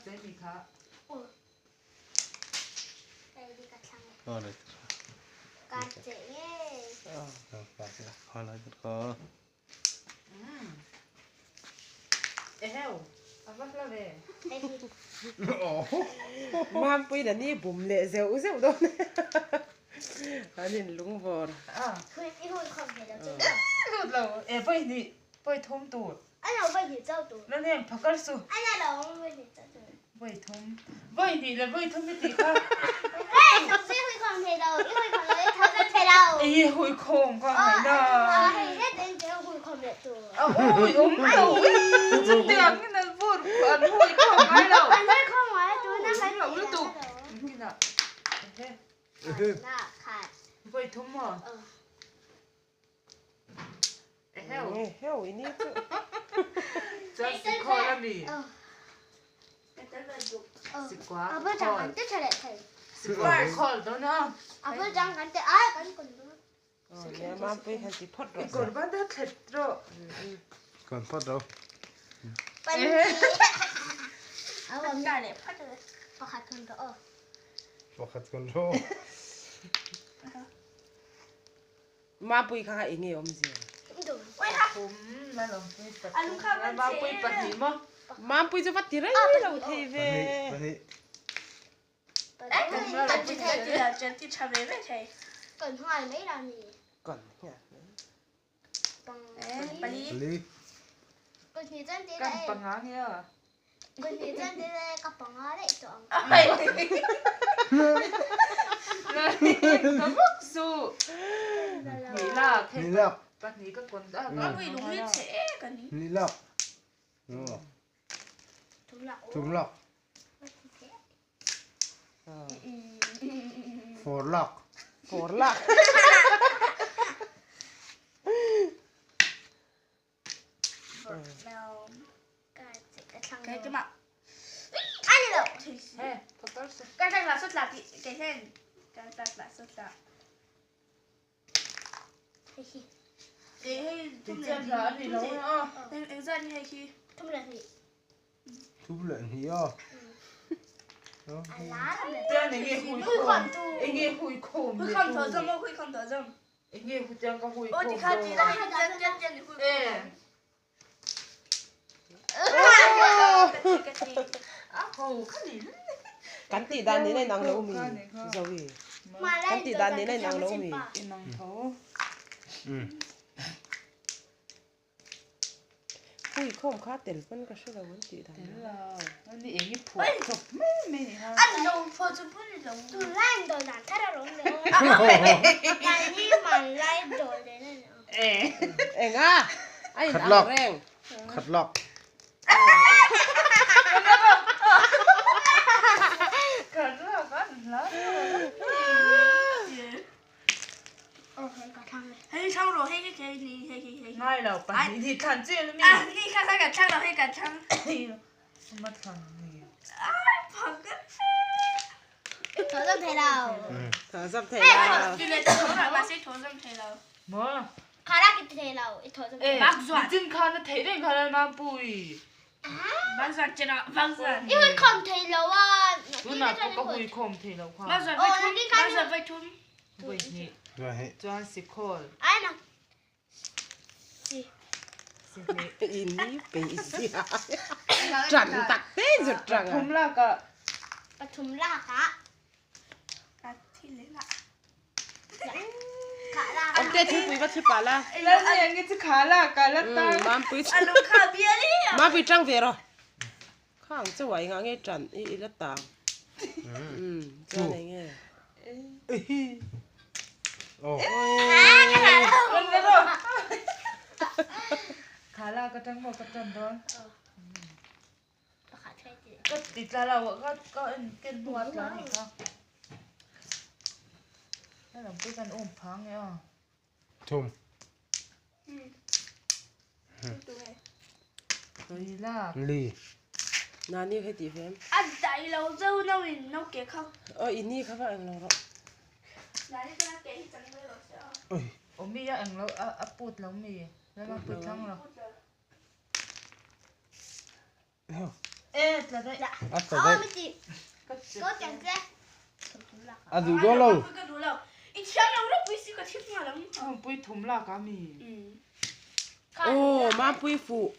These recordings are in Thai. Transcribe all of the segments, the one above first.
เจ๊มีค่ะอะไรการเจ๊อะไรก็ เอ้าเอาไปแล้วเว้ย มาปุ้ยเดี๋ยวนี้บุ๋มเละเซลเซลโดนอันนี้ลุงบอก คืออีหุ่นของเห็ดเราจะ เราไปนี่ไปทุ่มตูด อันเราไปหิวเจ้าตัว แล้วเนี่ยพักกันสู้ อันนั้นเราไปหิวเจ้าตัว ไปทุ่มไปนี่แล้วไปทุ่มไม่ตีค่ะ เฮ้ยเขาซื้อหุ่นของเห็ดเราอีหุ่นของเลยเขาจะเทเรา ไอ้หุยโคงก็หายได้ เฮ้ยเด็ดเจ้าหุ่นของเห็ดตัว โอ้ยจะเตียงนี่นะพูดอันหุยโคงไงเรา อันนั้นของไว้ตัวนั้นใครเราลูกตุ๊ก นี่นะ หน้าขาด ไปทุ่มเหรอเอ้า เฮ้ยอันนี้ จะสิคอแล้วมีสิกว่า เอาไปจังกันจะเฉลยใคร สิกว่าคอแล้วเนาะ เอาไปจังกันจะอ้ายกันคนดู เนี่ยมาปุ้ยหันสิพอดร อี ถ กคนบ้านได้เข็ดรอ ก่อนพอดเรา เป็นเอาแบบนี้เลยพัดเลยประคัดคนก็บอกขัดคนโล มาปุ้ยข้าเองเงี้ยอมเสีย ดู ผมมาลองไปปัดแล้วมาไปปัดหิมะ มาปุ้ยจะวัดที่ไรเราเทเว วันนี้ ก่อนห้อยไม่เรานี่ ก่อนเนี่ย ปัง ลี ก่อนที่จันที กั ได้ นปังงาเนี่ย ก่อนที่จันทีได้กับปังอะไรตัว ก็มุกสู้นี่ล่ะ นี่ลัก ปัดนี้ก็คนได้ นี่ลัก ถุงหลัก ถุงลักโฟร์ลัก โกรละ แล้วการเจ็บกระชังอันนี้เหรอ เฮ้พักกันสิ การจังหวะสุดหลักเก่งการจังหวะสุดหลักเฮ้ย ติดเชื้อร้อนนี่แล้วอ่ะ ทำอะไรพี่ ทุบเลยนี่อ่ะ อะไรเลย เจ้าเนี่ยหุยโคมไอ้เงี้ยหุยโคมไอ้เงี้ยหุยจังก็หุยโคมเอ๊ะ โอ้ขันดิ กันตีด้านนี้ในนางเรามีจะวี กันติดดันนี้ในนางเรามี ไอ้นางเขา ปุ้ยข้อมข้าเต็มมันก็ช่วยเราวันตีด้าน เดี๋ยวเราแล้วนี่เองนี่ผัวจบไม่ฮะ ดูไล่โดนหลานถ้าเราลงเลยไล่นี่มันไล่โดนเลยนั่น เอ๊ะ เอ็งอ่ะไอ้ดาวแรง ขัดล็อก เกิดเรื่องกันแล้ว โอ้ยกระทั่งเลย ง่ายแล้วปะนี่ที่ทันเจ้าแล้วมีมาทำนี่ เธอต้องเทเรา ถามสับเท มา ขาได้กินเทเราไอ้เธอต้อง เอ๊ะจริงค่ะนะเทเรื่องค่ะมาปุย นี่มันคอมเทเราว่า คุณน่ะก็หุยโคมเทแล้วค่ะ โอ้ยนี่ค่ะ หุยนี่ ด้วยให้ จวนสิคอล ไอ้น่ะ สินี่ อินนี่ไปสิจันตักเต้สุดจัง ผ อ่ะ มละก็ ปทุมราคะ ขาลา อันเต้ชื่อปุ้ยว่าชื่อปลาละ แล้วอย่างงี้จะขาละกันแล้วตา มาปุ้ยมาปุ้ยจังเวรอข้างจะไหวงาเงี้ยจันอีละตาจันอะไรเงี้ย โอ้ ขาละก็ทั้งหมดก็จำโดน ขาเทจิ ก็ติดแล้วเราก็กินหัวแล้วนี่ค่ะแล้วเราพูดกันอุ้มพังเนี่ย ทุ่ม เฮ้ยล่ะ ลี นานี่ให้ตีเฟม อันใจเราเจ้าน้องน้องเก๋เขา อินนี่ครับว่าเอ็งเรา โอ้ย โอ้มีอย่างเราปูดเรามีแล้วมาปูดทั้งเรา เอ้า là đấy. À sao Ôi đây? mấy chị. Có chẳng thế. À đủ đó lâu. Cái đủ lâu. Ít sáng lâu rất quý sĩ có thích mà lắm. Bùi thùng là cá mì. ô má bùi phụ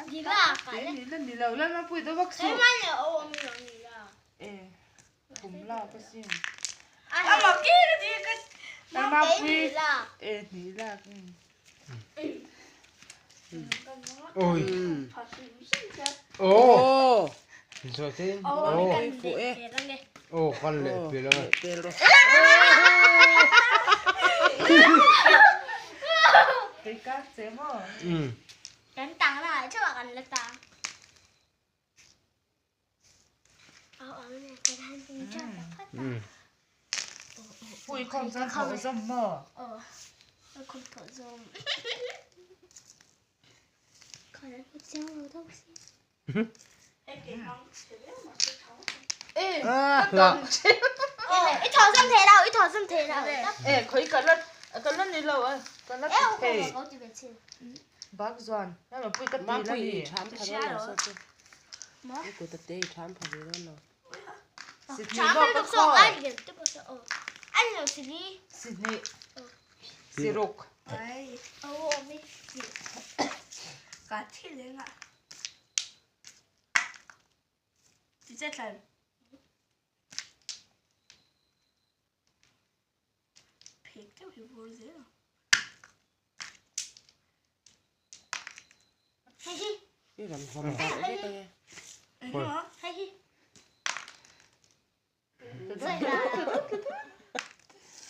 Đi là phải Thế nên đi lâu lắm mà bùi tôi bác Thế sụ. mà nhà ôm rồi đi là. Thùng là cái gì? À mà kia thì cái Mà cái bùi. gì là. Ní là. Ôi. Thật sự rất. Ồ. ô Rồi thế. Ôi Ồ. cái phụ ấy. Ồ con lệ về rồi. bê rồi Cái cá chế mà. Ừ. Đánh tăng lại chứ bạn là tăng. Này cái thanh tinh cho nó phát. Ừ. Bùi không ra thở dâm mà. Tôi không thở dùm. Còn nó có treo rồi đâu xí. Em kể không? À là. Ít thở dâm thế đâu, ít thở dâm thế đâu. Khởi cái lần đi lâu á. Cái lần Em thề. không có gì về chị. Bác doan. Nó là bùi cái má tí là bùi gì? chám phải đó là sao chứ Má. cái của tết chám phải đó là Xịt Chả ní phải bọc được cái số khỏi. anh điểm tức là anh là gì đi? Xịt ní. Sirok. Đấy. Mấy gì? Cả thi lên ạ. Chị chết lần. Phết cái hiểu vô gì à? Hay hi. cái làm hòm hòm đấy đây Hay hi.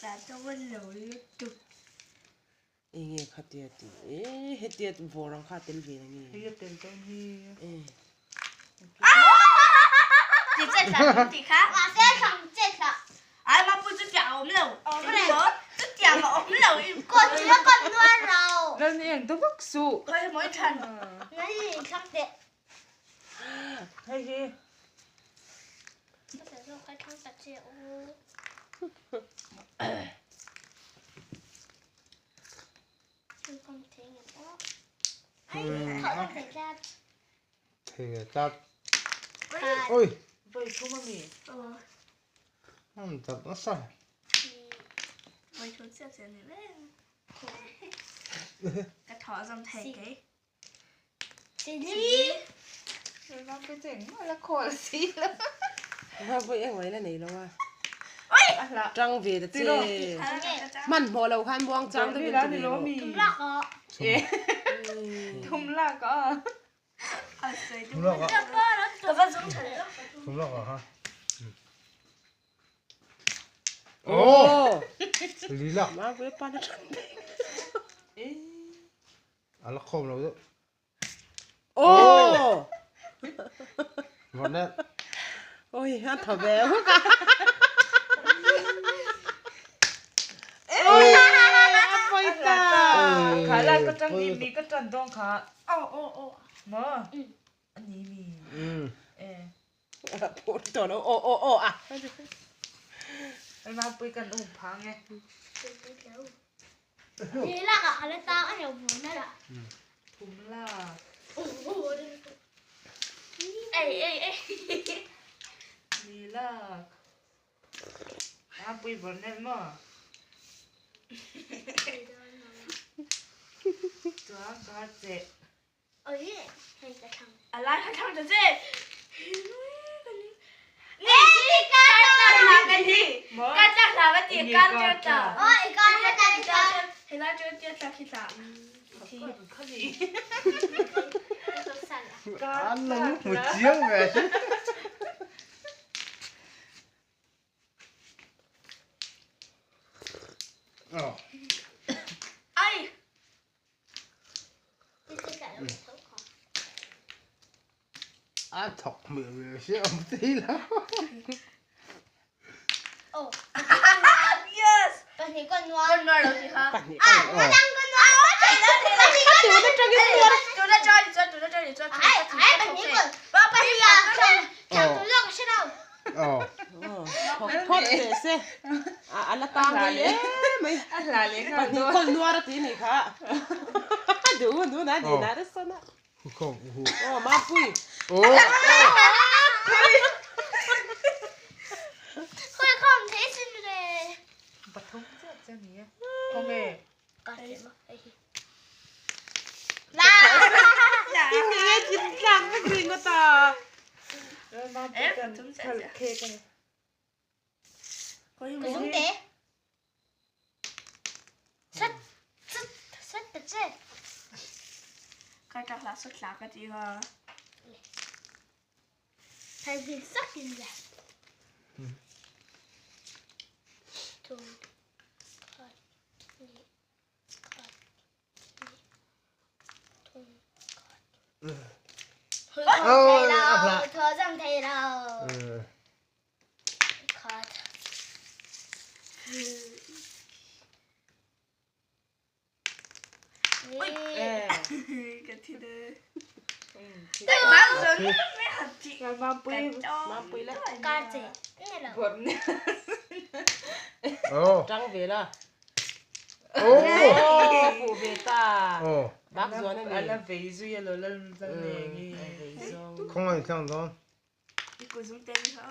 Là cho mình lỗi chụp. nghe khát tiệt hết tiệt vô rong khát tiền về nghe Cái tiền tôi đi. Chị chết là chị khác. Mà sẽ không chết là. Ai mà bùi chút chảo ốm lẩu. Cái này chút chảo mà ốm lẩu. Con chỉ là con nuôi rau. Lần này tôi bác sụ. Thôi mỗi thần. Nói gì khác tiệt. Hay gì? Có thể dùng cái thang tạt triệu. Không thể nhận đó. Thở không thể ra. Thì ta. Ôi. Vậy không mà mì. Không tập nó sao? Vậy thôi sẽ này đấy. Cái thỏ dòng thầy cái. Chị đi. Rồi nó cái chỉnh mà là khổ là xí lắm. má bùi em ấy là này đâu à À là. trăng về là chê mặn mò lầu khan buông trăng tôi Đi bên đó tụi đi mình lố rồi mì. Thùng lọc ạ. Thùng là có. Đúng rồi. Tôi vẫn dùng thầy đó. Đúng rồi hả? ô Lý lọc. má bùi pan nó À nó khom đâu đấy. ô Ngon đấy. ôi ăn thở béo cả Ôi. ôi ta Khá là cái trăng đi mì cái trần đông khá. Mà. Anh nhí mì. Ừ. bố tổ nó ô à Anh mà bùi cần ủng phá nghe. Thế là cả lên tao ăn nhiều vốn đấy ạ. Thùng là. Ê. Lý là. À bùi bẩn em mà. Đó có dễ. Ôi, hay cái thằng. À lại cái thằng đó dễ. Nè, con Là cái gì? Mà. Con chắc là cái gì con chưa tờ. Ôi, con hay cái con. Thì nó chưa chưa cho khi tạo. Thì có gì? Tôi sẵn ạ. Ăn nó lúc một chiếc về chứ. Ây. Tôi cả là một số khó. À thọc miệng về chứ ông tí lắm. Ồ. Yes. Con thấy con ngoan. Con ngoan đâu chị hả? bạn À, con đang con ngoan. Thầy đó thì là gì con? nó cho cái luôn Chú đã cho đi cho. Ai, bạn thấy con. Bà bây giờ chẳng tôi lọc sẽ đâu. thoát để xe à là tang đấy mày Là lấy bạn thì con nuôi đó tí này cả đủ nãy để nãy đó sao nè không hù ma pui ô 会看谁是的？ ปฐมเจ้านี้พ่อแม่ 搞什么？哎， กินยังไงกินจังไม่กินก็ตา แล้วมา 哎， กัน 怎么在 เค้กกัน 可以吗？得。set the jet。开始拉出哪个地方？还是啥进来？从看你看你从看。ôi áp lại thở dần thầy đâu ừ. khát ôi cái gì đấy Thì-แล้วมาปุ้ย lấy cái gì nghe là ผล ô trăng về là ô phụ về ta ô bác gió này anh là về ví dụ như là lần lần này không ai thằng đó đi cùng chúng tên hả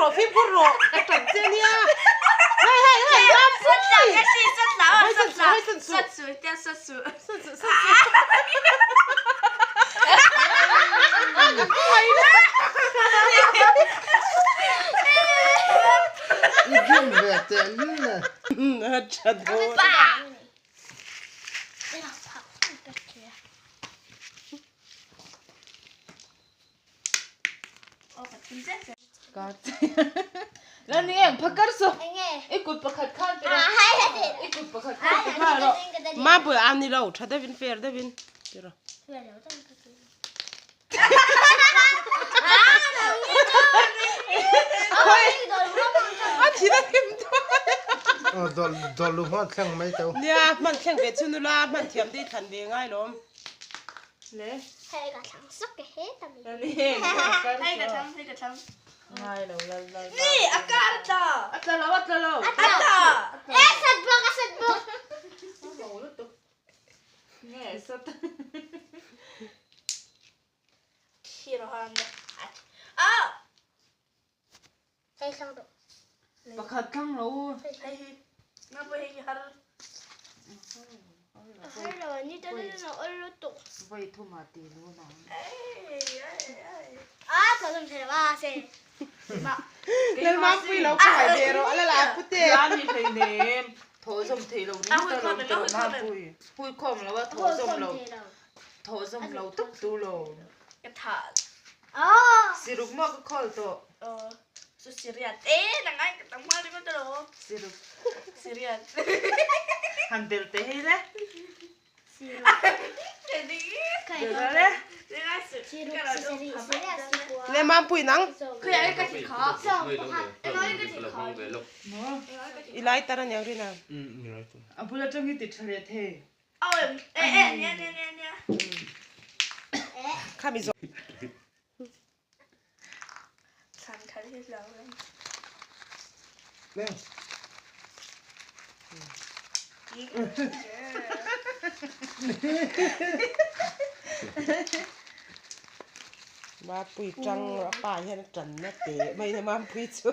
ô phim cô rộ trăng trên nha hay ma pui cái gì rất lão Hơi sần sùi. rất sùi đeo rất sùi idiom về tên nè chặt thôi bàก็แล้วนี่เองพักกันสิ anh nghe ไอ้กุดประคัดข้านไป à hay là thế ไอ้กุดประคัดข้านไปข้าหรอ ma pui ăn đi đâu chặt đây vin fair đây vin rồi chỉ là phim thôi đồ luôn hoa sang mấy tàu nha mình khen về chân là mình thiểm đi thành về ngay lắm เลย hay là thằng sắp cái hết tao แล้วนี่เองพักกัน hay là thằng hay là thằng ง่ายแล้วแล้ว นี่อาการต่อ อัตลาอัตลา ต่อเอ๊ะสัตว์บุกสัตว์บุก โอ้โหแล้วตุ๊กแง่สุด 싫어하는데 아ให้ช่างดู ประคัดข้างเรา ให้มาไปให้ฮัลฮัลโหลนี่จะได้นะอัลโหลตุ๊ ไปทุ่มมาตีรู้น้อง อ่ะเธอต้องเทว่าเซ่มา lên ma pui lâu phải về rồi là làm chút ร้าน tiền มีเพลงเนมโถสมเทเรานี่ตลอดตลอดมาปุยปุยคอมแล้วว่าโถสมเราโถสมเราตุ๊กตูเรา กระถางอ๋อ สิรุกมากก็คอลตัว สุสิริยะเอ๊ะนังไงกับตังมาดิมันตลก สิรุก สิริยะ ฮันเดลเตะให้เลย สิริยะเดี๋ยวนี้ เดี๋ยวเลย เดี๋ยวสิสิริยะสิริยะสิริยะสิริยะ lên ma pui nắng คืออยากให้กระถิ่นขอส่งไอ้น้อยกระถิ่นขอ เนาะ อีไลตันยังดีนะ ừ rồi อ่ะพูดแล้วจังที่ติดทะเลเท เอาเนี่ยเอ๊ะ ข้ามีส ฉันคันที่แล้ว lên มาปุยจังป่าเห็นจันนะเตะไม่ได้มาปุยชัว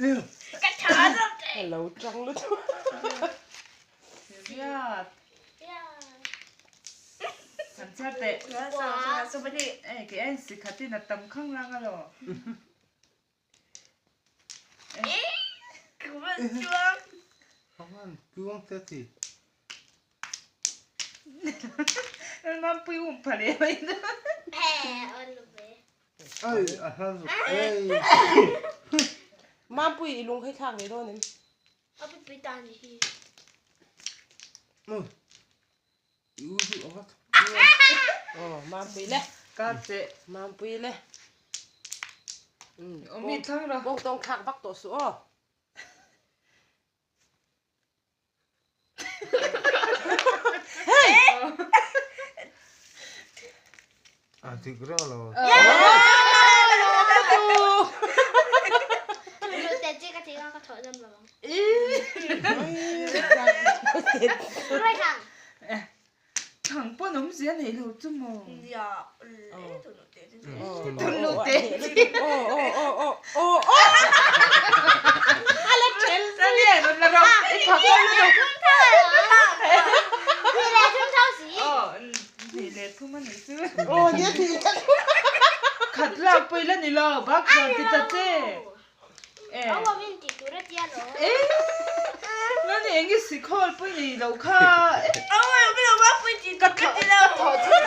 lên กระถางต้องเตะ ฮัลโหลจังเลย เสียดสัญชาติเตะ ว้า สุภาพที่เอ้แกเอ็นสิขัดที่นัดตำข้างล่างอะหรอ เอ๊ะคือว่าช่วง không ăn cứ uống thế thì แล้วมันปุยอุ่มผาเลยไปนะ แพ้อันลูกเบ้ ơi à sao ơi มาปุยลุงให้ข้างเลยด้วยนี่ เอาไปตานดี ôi u u ớt อ๋อมาปุยเลย ก็เจ๊ มาปุยเลยมีทั้งหรอ วงตรงข้างบักตัวสัว à thì cái đó là เราแต่จีกะทิก็ถอยจำลอง อี ไม่ท สียไหนเราจุ่ม อย่าตุนเตะ ตุนลูกเตะ โอ้อะไรเชล นั่นเนี่ยมันเราผักก็ไม่ต้อง นี่แหละทุ่งเท่าสี นี่แหละทุ่มมันซื้อ โอ้เนี่ยที ขัดลากไปแล้วนี่เราบักสันติดเจ้เอาว่าวินติดตัวเดียวเหรอนั่นเองก็สิคอลไปนี่เราค่ะ เอาไม่รู้ว่าวินติดตัวเดียว ถอดชุด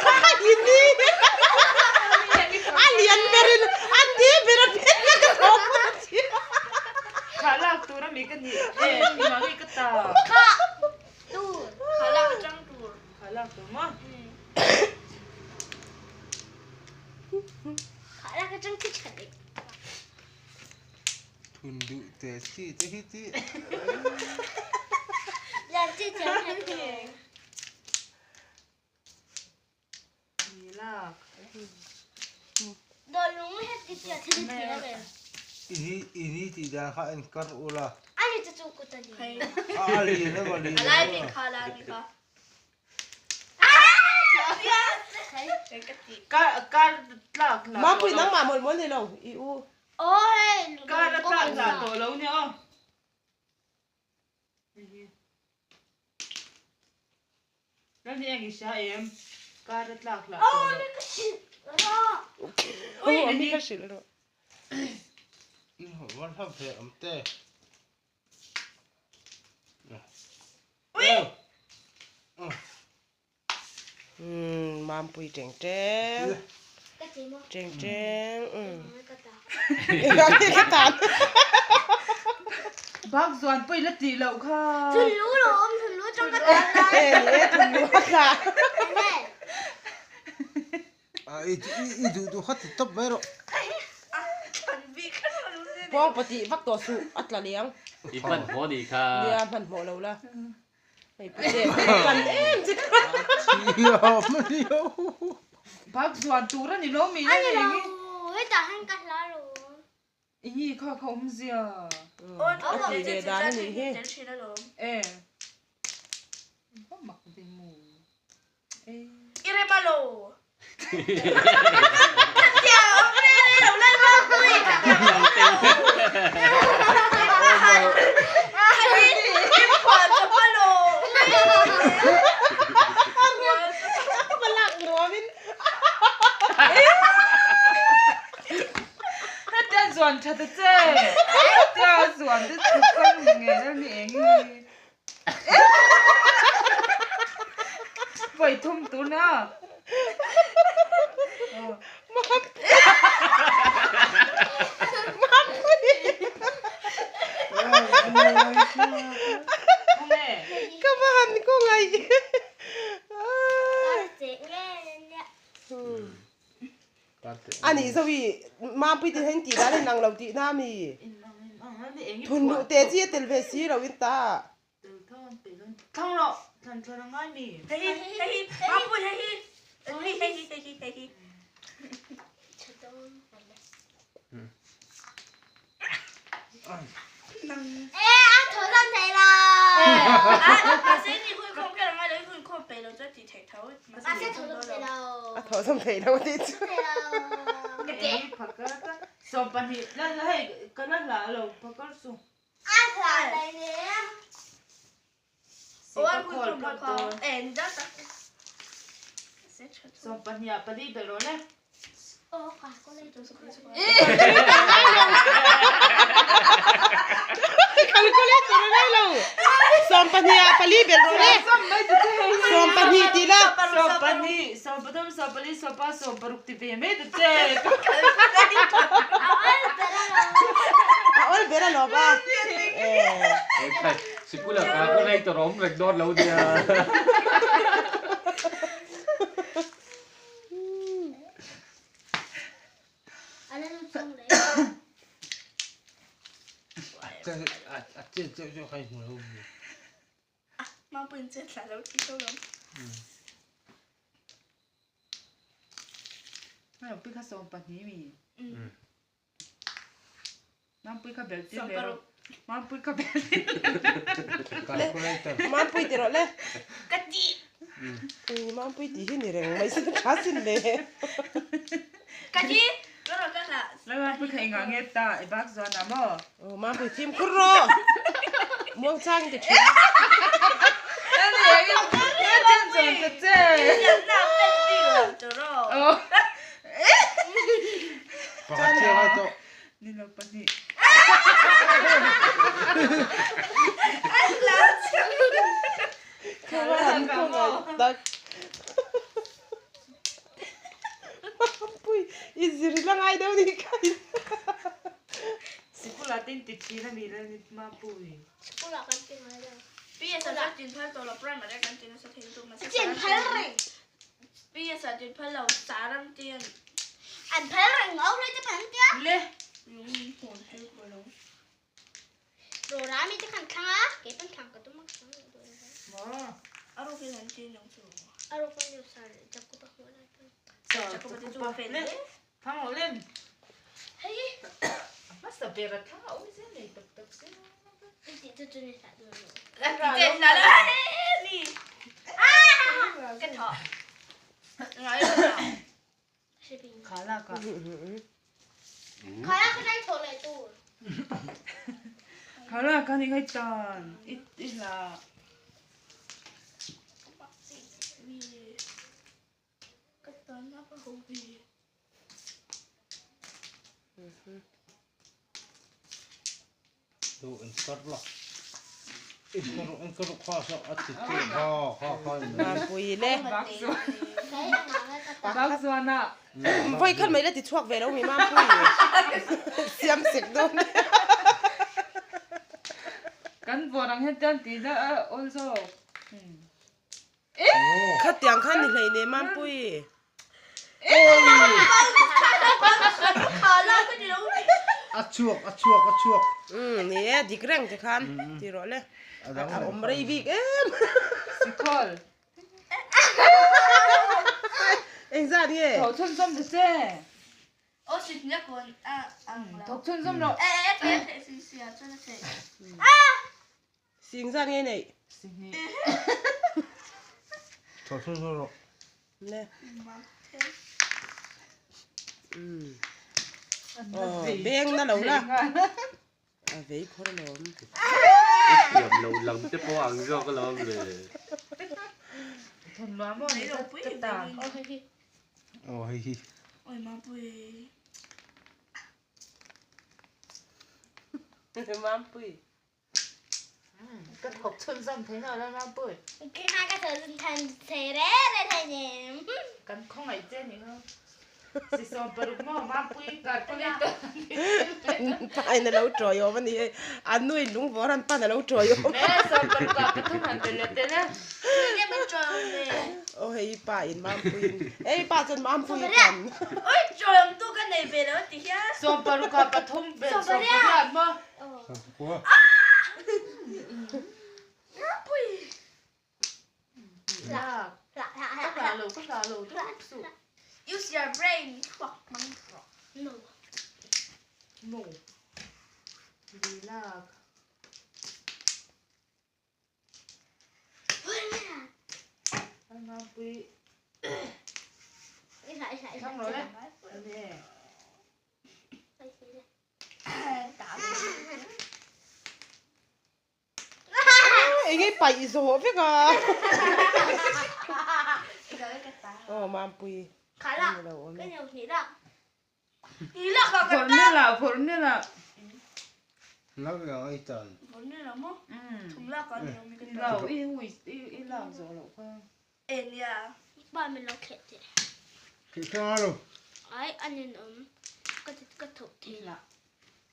ยินดีอันเลียนเบรินอันดีเบรินก็โต ขาลากตัวนั้นมีกันนี่มีมามีก็ตา ค่ะตู้ขาลากจังตู้ ขาลากตัวมั้ง ขาลากจังที่ฉันเอง ทุนดุแต่ที่จะฮิตที่ อยากที่จะให้เพลง มีลาก โดนลุงไม่ให้ติดเชื้อที่เทียเลย ini tidak akan kar ulah อันนี้จะจูกุตันดี ali na bali อะไรเป็นขาลากนี่คะการลาก มาปุยนั่งมาหมดเลยเราอีอู โอ้ย การลากตัวเราเนี่ยนั่นเองอีชาเอ็มการลากตัว โอ้ยนี่ก็ชิแล้วก็ โอ้อันนี้ก็สิแล้ว ini hal apa amte มาปุยเจ๋ง ก็จริงมั้ง เจ๋งไม่ก็ตา ก็ตาม บักส่วนไปละตีเราค่ะ ถึงรู้หรอถึงรู้จังก็ตา เฮ้ยถึงรู้ค่ะ แม่ itu hat top mero พวกปฏิวักตัวสุอัตละเลี้ยง อีปันพอดีค่ะ เดี๋ยวมันโหเราละไม่เปลี่ยนกันเองจิ ya meliu บักส่วนตัวนั้นนี่เรามี อั นั่ น น นี้ เอ เรา ง เฮ้ยแต่ให้กันแล้วหรอ อีนี่ข้าเขาไม่เสีย โอ้ยเดี๋ยวด้านนี้เฮ้ ก็หมักเป็นหมู อีเรมาโลเดี๋ยวไม่ได้เราเล่นมากเลยนี่ขวานจะมาโล มันหลักหัวมิน ถ้าเจ้าส่วนชัดเจ้เจ้าส่วนที่ถูกต้องยังไงนั่นเองไปทุ่มตัวนะแม่ ก็มาหันก็ไง เจ๊แง่เนี่ย อันนี้สวีมาไปที่เห็นตีด้านนางเราตีน้ามีทุนดูเตจีเตลเวซีเราวินตา ทั้งเราทันง่ายมี เฮ้ยเฮ้ยมาพูดเฮ้ยเฮ้ยเฮ้ยเฮ้ยเฮ้ยโถส้มเทเรามาเส้นนี่คุยคงแค่ไหนเลยคุยคงไปเราจะติดแท็กเท้ามาเส้นโถส้มเทเรา ถอดสมเพเราดิ เทเรา เจ๊ผักก็สอบปันหิแล้วให้ก็นั่นแหละเราผักก็สุ่ม อะไรเนี่ย โอ้ยคุยกับตัว นี่จะตัด สอบปันหิปันหิเดี๋ยวเราเนี่ย โอ้ค่ะก็เลยตัวสุด คันก็เล่นตัวได้เราสอมปัญญาปลีเบลโรเล่สอมปัญญาตีละ สอบปันหิสอบปันสอบปันหิสอบปันสอบปรุกติเวไม่ได้เจ๊ เอาเบลล์บ้า สิกุลกาก็เลยตัวร้องเร็กโดนแล้วเดีย อะไรรู้จังเลย จะใครหัวเรา มาปืนเจ็ดแล้วที่ตัวเรา ไม่เอาไปข้าสอบปันหิมีน้ำปุ้ยข้าเบลติเลยน้ำปุ้ยข้าเบลติ calculator มาปุยติโรเล่ กะจิ mampu di sini reng mai sih kasin deh. Kaji, lo kan lah. Lah mampu kayak nggak ngeta, ibak zon amo. Oh mampu tim kuro. Muang cang di tim. Ini ya jen zon kece. Yang nak pergi lah, coro. Oh, Pakcik itu. ni lepas ni. Kawan kau tak. Mampu izin lang ay daw ni kai. Sekolah tintit sih na mira ni mampu. Sekolah kan tinggal ada. Biasa dah jemput kalau pernah mereka kan tinggal satu itu masih. Jemput ring. Biasa jemput lalu sarang tiang. Jemput ring, awak itu penting. Leh. Rồi ra mi kan khanga, ke pan khang ka tum khang do. Mo. Aro ke nan tin nong su. Aro kan yo sar jak ko ta hola kan. Jak ko tu pe le. Phang lên. Hey. Masa berat thang au ni ni tok tok se. Ini tu ni sa do. Jen la la ni. Ah! Cái thọ. Ngai rồi. Shipping. Khala ka. Khala cái này thọ lại tu. Khala ka ni kai tan. It là Cái tên nó có hữu gì? Tu engkar lah. Engkar kau sok ati tu. Kau. Mampu le. Cái nó nói cái bak zon à. Voi kan mai le ti chuak ve lo mi mampu. Siam sik don. Kan vorang het tan ti da also. Khat yang khan ni hlei ne mampu. Khờ lo cái gì đâu. Acuak. Ni dik reng te khan. Ti ro le. Om rei big em. Sikol. Eng za ni. Thầu chân som de se. Ô xịt nhá con. Thầu chân som lo. Ê, xì cho nó xịt. Sing za ni nei. Sini. Thọ solo. Le. Beng na lo la. À vậy khó lắm. Điểm lâu lắm chứ có ăn do cái lắm rồi. Thôn loa mo ni ta ta. Oh hi. Ôi má bùi. Mampu. Cái thầu chân som thế nào là mampu. Cái hai cái thứ thành xề ré đây thầy nhỉ. Kan không ai chen ni không. Si som per mo mampu kar ko ni to. Pai na lo troyo man ni. An nui lung voran pa na lo troyo. Nè som per ka tu han te le te na. Cái bên trời này. Oh hey pa in mampu. Hey pa chen mampu kan. Ôi trời ơi, tôi cái này về đó thì nhá. Som per ka pathum be som per ya mo. Kau. Bùi. La. Lạ Các là lù tu su. Use your brain. Hoặc măng phở. No. No. Đi la. Mampu. Xong rồi đấy. Nè. Eng ei pai zo fe ka. Oh mampu. Khá là cái nhiều thế đó. Tí là có cái Phồn nè là. Nak yang itu. vốn này là mốt. Chúng là có nhiều mấy cái Lẩu y hui y lẩu rồi lẩu không. ên ya. Ba mình lo khét thế. Kita malu. Ấy anh nhìn cái thục thì Là.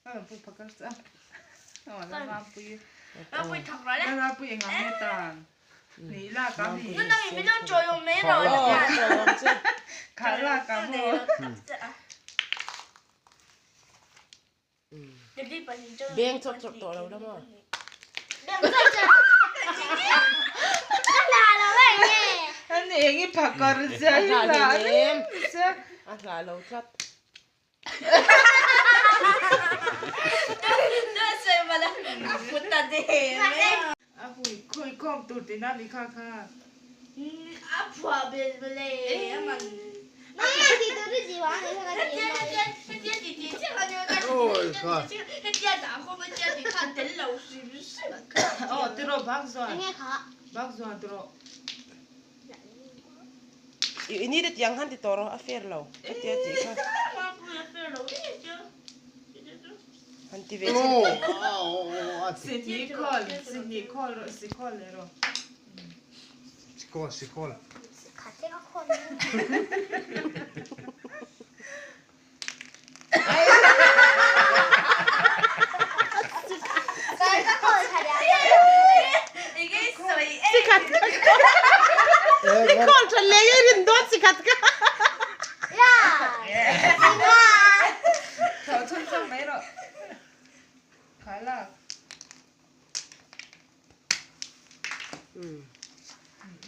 Phụ phật các sao. Là mampu. nó bùi thật rồi đấy. Là mampu yang ngang tan. Ni la ka ni. Nó đang bị nó trôi vào mấy rồi. Oh, so lam che. Kha la ka mo. Để đi vào nhìn chơi. Beng chok chok to lo da mo. Beng chok chok. Nó là vậy nghe. Anh ấy nghĩ phật còn ra là em. À la lo chat. Nó xem mà là phút ta đi. à vui khơi com tụt thì na đi kha kha 아파 벨벨레 만 나한테 들으지 마. 내가 들어 박수아. 가. 박수아 들어. Ini det yang han ditoro affair lo. Hati-hati ka. Hanti ve. 시콜레로. 시콜. 가재가 커. 쌀가 커 자리야. 이게 있어 이 Sikat ka. Ikon sa lege rin doon sikat ka. 야. 이거. 저 천성 매러. 갈라.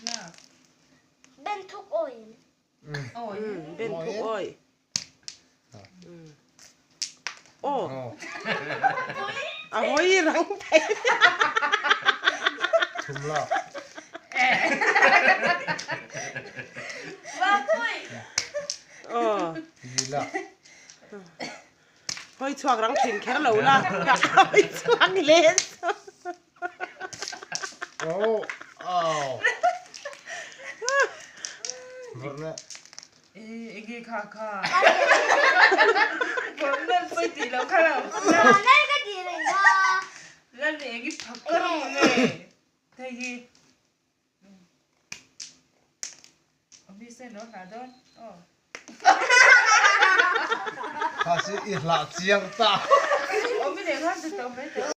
나. 벤톡 오일. Ben pu oi. Oh, ahoy rang pai. tumla. Oh, Gila. hoy chuak rang thin kher lo la. Hoy chuak les. Oh. Varna. 이게 가가. 뭔데 뿌이띠로 가라. 내가 뒤를 가. 난 애기 바꿔라네. 되게. 어미세 너 가던. Kasi ihla chiang ta. 어미 내가 한테 또 매.